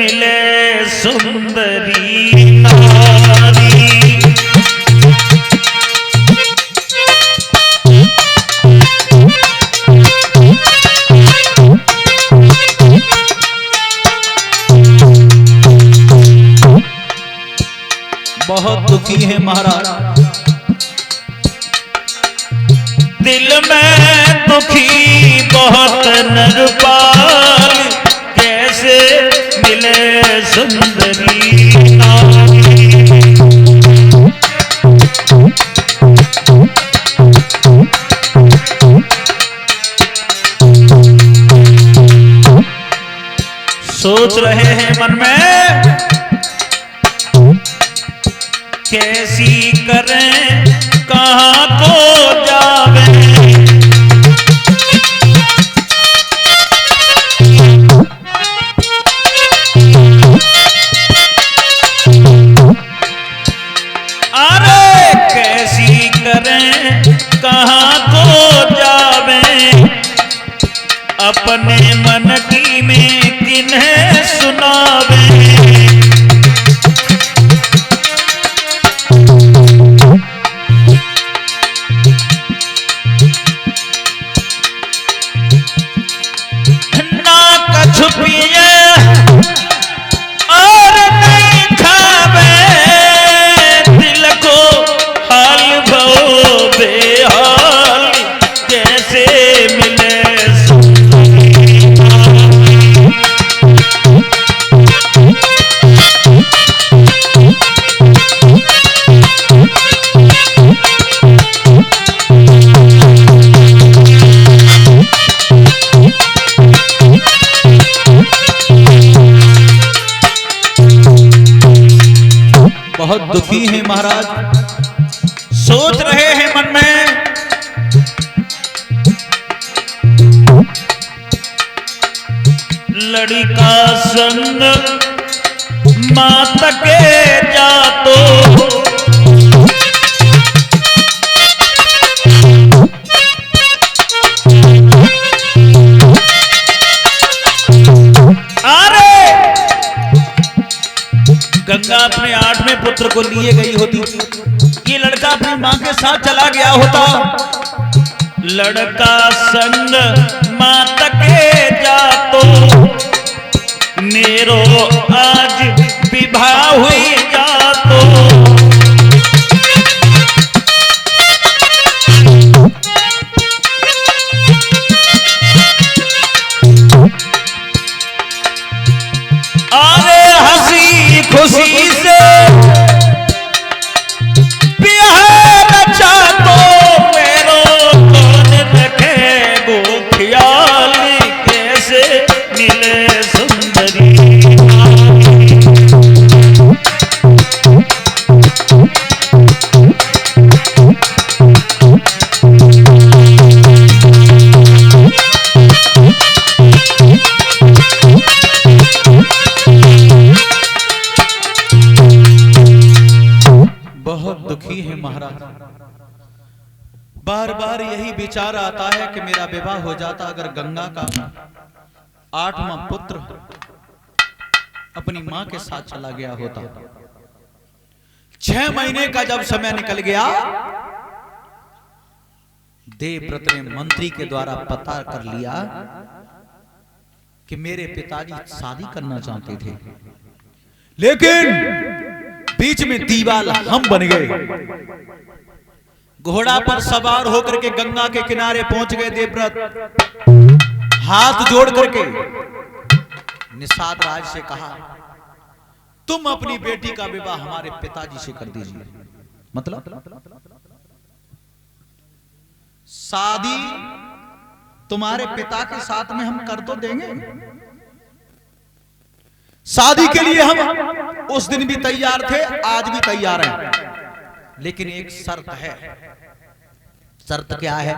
मिले सुंदरी नारी। बहुत दुखी है महाराज, दिल में दुखी बहुत नरपाल, कैसे मिले सुंदरी नारी। सोच रहे हैं मन में कैसी करें कहाँ को जावे। अरे कैसी करें कहाँ को जावे, अपने मन की में किन्हें सुनावे। बहुत दुखी हैं महाराज, सोच रहे हैं मन में लड़का संग मात के जातो। गंगा अपने 8वें पुत्र को लिए गई होती, ये लड़का अपनी मां के साथ चला गया होता। लड़का संग मात के जातो, मेरो आज विवाह हुई जातो। खुशी से बिहार चाहतो, मेरो कौन रखेगो ख्याल, कैसे मिले सुंदरी दुखी है महाराज। बार बार यही विचार आता है कि मेरा विवाह हो जाता अगर गंगा का 8वां पुत्र अपनी मां के साथ चला गया होता। 6 महीने का जब समय निकल गया, देवव्रत ने मंत्री के द्वारा पता कर लिया कि मेरे पिताजी शादी करना चाहते थे, लेकिन बीच में दीवाल हम बन गए। घोड़ा पर सवार होकर के गंगा के किनारे पहुंच गए देवव्रत। हाथ जोड़ करके निषाद राज से कहा, तुम अपनी बेटी का विवाह हमारे पिताजी से कर दीजिए। मतलब शादी तुम्हारे पिता के साथ में हम कर तो देंगे, शादी के लिए हम उस दिन भी तैयार थे, आज भी तैयार हैं, लेकिन एक शर्त है। शर्त क्या है?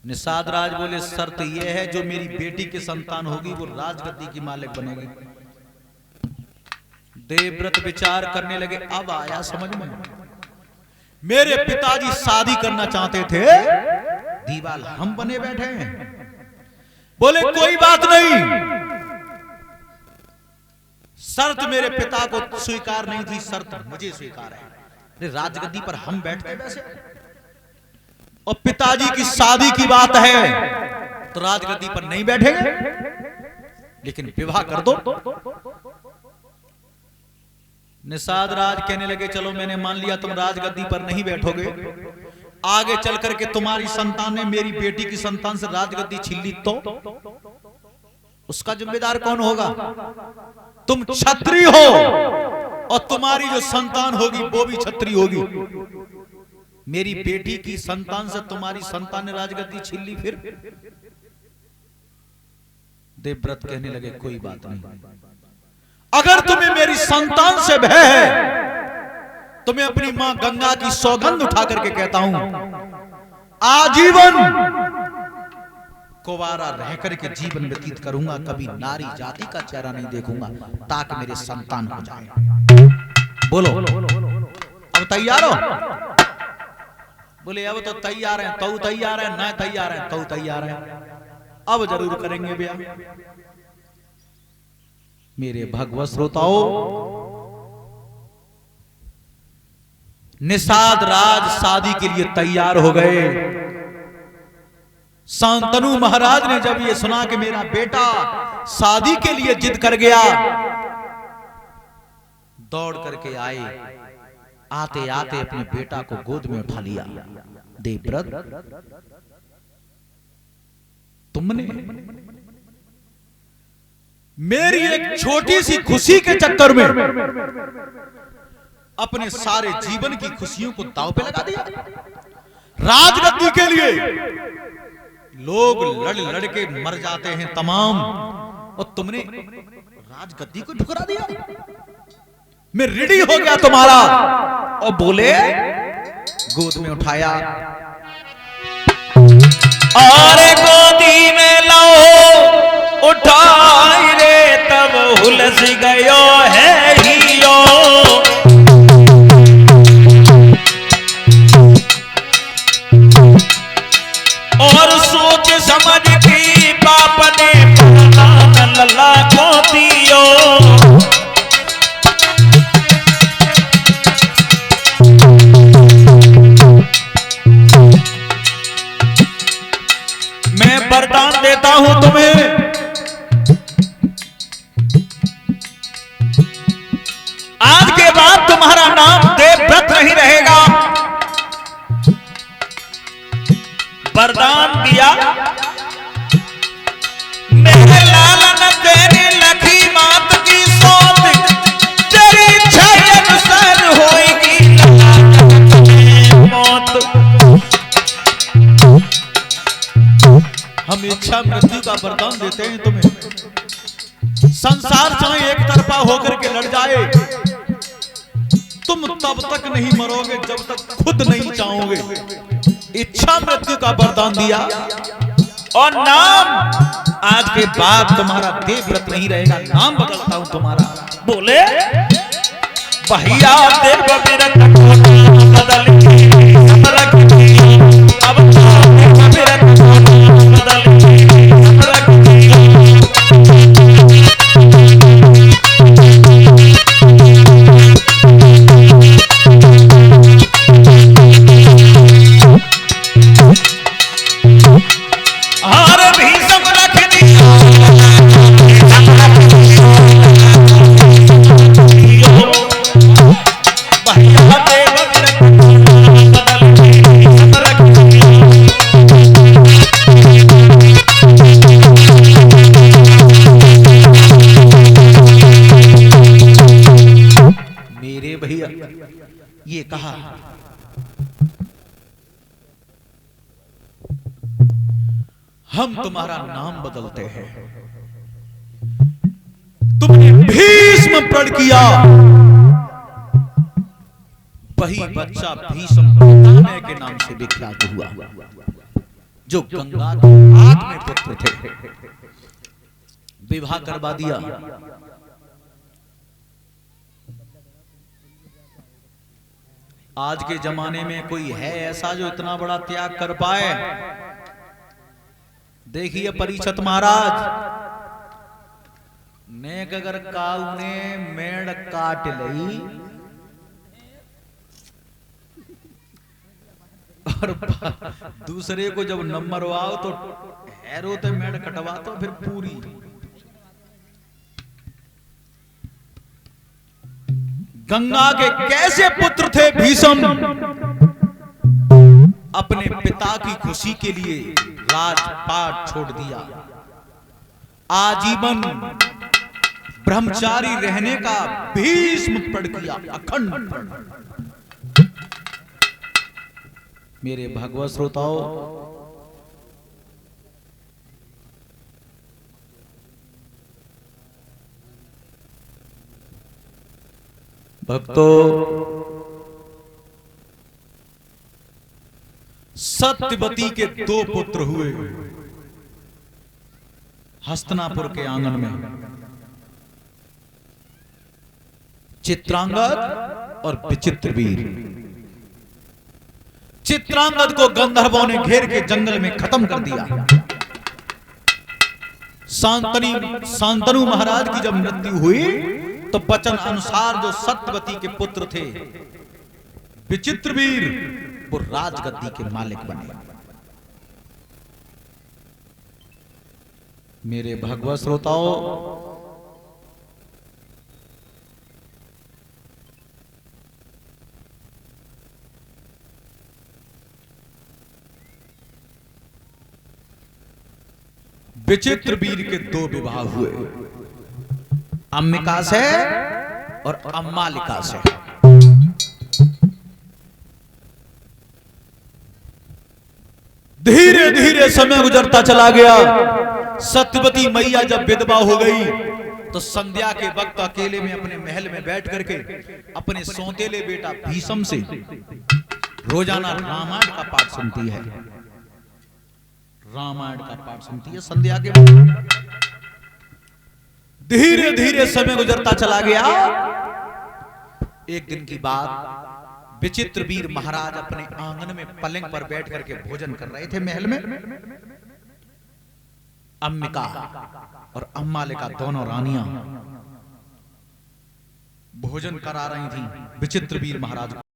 निषाद राज बोले, शर्त यह है जो मेरी बेटी की संतान होगी वो राजगद्दी की मालिक बनेगी। देवव्रत विचार करने लगे, अब आया समझ में। मेरे पिताजी शादी करना चाहते थे, दीवाल हम बने बैठे हैं। बोले कोई बात नहीं, शर्त मेरे पिता को स्वीकार नहीं थी, शर्त मुझे स्वीकार है। अरे राजगद्दी पर हम बैठते वैसे, और पिताजी की शादी की बात है तो राजगद्दी पर नहीं बैठेंगे, लेकिन विवाह कर दो। निषाद राज कहने लगे चलो मैंने मान लिया तुम राजगद्दी पर नहीं बैठोगे, आगे चल करके तुम्हारी संतान ने मेरी बेटी की संतान से राजगद्दी छीन ली तो उसका जिम्मेदार कौन होगा? तुम क्षत्रिय हो और तुम्हारी जो संतान होगी वो भी क्षत्रिय होगी। मेरी बेटी की संतान से तुम्हारी संतान ने राजगद्दी छीन ली, फिर देवव्रत कहने लगे कोई बात नहीं, अगर तुम्हें मेरी संतान से भय है तो मैं अपनी मां गंगा की सौगंध उठा करके कहता हूं आजीवन कुंवारा रह करके जीवन व्यतीत करूंगा, कभी नारी जाति का चेहरा नहीं देखूंगा ताकि मेरे संतान हो जाए। बोलो अब तैयार हो? बोले अब तो तैयार हैं, तो तैयार है, ना तैयार है तो तैयार है, अब जरूर करेंगे ब्याह। मेरे भगवत श्रोताओं, निषाद राज शादी के लिए तैयार हो गए। शांतनु महाराज ने जब ये सुना कि मेरा बेटा शादी के लिए जिद कर गया, दौड़ करके आए, आते आते अपने बेटा को गोद में उठा लिया। देवव्रत तुमने मेरी एक छोटी सी खुशी के चक्कर में अपने सारे जीवन की खुशियों को दांव पे लगा दिया। राजगद्दी के लिए लोग लड़ लड़ के मर जाते हैं तमाम, और तुमने राजगद्दी को ठुकरा दिया। मैं रेडी हो गया तुम्हारा, और बोले गोद में उठाया और गोदी में लो उठाई रे, तब हुलस गयो है हियो। और सोच समझ के बाप ने लल्ला को दियो। मैं वरदान देता हूं तुम्हें, आज के बाद तुम्हारा नाम देवव्रत नहीं रहेगा। वरदान दिया मेरे लालन तेरी लखी मात की सोच, तेरी इच्छा अनुसार होएगी मौत। हम इच्छा मृत्यु का वरदान देते हैं तुम्हें। संसार चाहे एक तरफा होकर के लड़ जाए, तुम तब तक नहीं मरोगे जब तक खुद नहीं चाहोगे। इच्छा मृत्यु का वरदान दिया, और नाम आज के बाद तुम्हारा देवव्रत नहीं रहेगा, नाम बदलता हूं तुम्हारा। बोले भैया देवव्रत बदल अब देवव्रत बदल ये कहा हम तुम्हारा नाम बदलते हैं। तुमने भीष्म प्रण किया, वही बच्चा भीष्म पितामह के नाम से विख्यात हुआ, जो गंगा के 8वें पुत्र थे। विवाह करवा दिया। आज के जमाने में कोई है ऐसा जो इतना बड़ा त्याग कर पाए? देखिए परीक्षित महाराज, नेक अगर काऊ ने मेड़ काट लई और दूसरे को जब नंबर आओ तो हैरो तो मेड़ कटवा तो फिर पूरी। गंगा के कैसे पुत्र थे भीष्म, अपने पिता की खुशी के लिए राजपाट छोड़ दिया, आजीवन ब्रह्मचारी रहने का भीष्म प्रण किया, अखंड प्रण। मेरे भगवत श्रोताओं, भक्तों, सत्यवती के 2 पुत्र हुए हस्तिनापुर के आंगन में, चित्रांगद और विचित्रवीर। चित्रांगद को गंधर्वों ने घेर के जंगल में खत्म कर दिया। शांतनु महाराज की जब मृत्यु हुई तो वचन अनुसार जो सत्यवती के पुत्र थे विचित्रवीर, वो राजगद्दी के मालिक बने। मेरे भगवत श्रोताओं, विचित्रवीर के 2 विवाह हुए, अंबिका से और अम्मालिका से। धीरे धीरे समय गुजरता चला गया। सत्यवती मैया जब विधवा हो गई तो संध्या के वक्त अकेले में अपने महल में बैठ करके अपने सौतेले बेटा भीष्म से रोजाना रामायण का पाठ सुनती है। रामायण का पाठ सुनती है संध्या के वक्त। धीरे धीरे समय गुजरता चला गया। एक दिन की बात, विचित्रवीर महाराज अपने आंगन में पलंग पर बैठ करके भोजन कर रहे थे महल में। अंबिका और अम्मालिका दोनों रानियां भोजन करा रही थी विचित्रवीर महाराज को।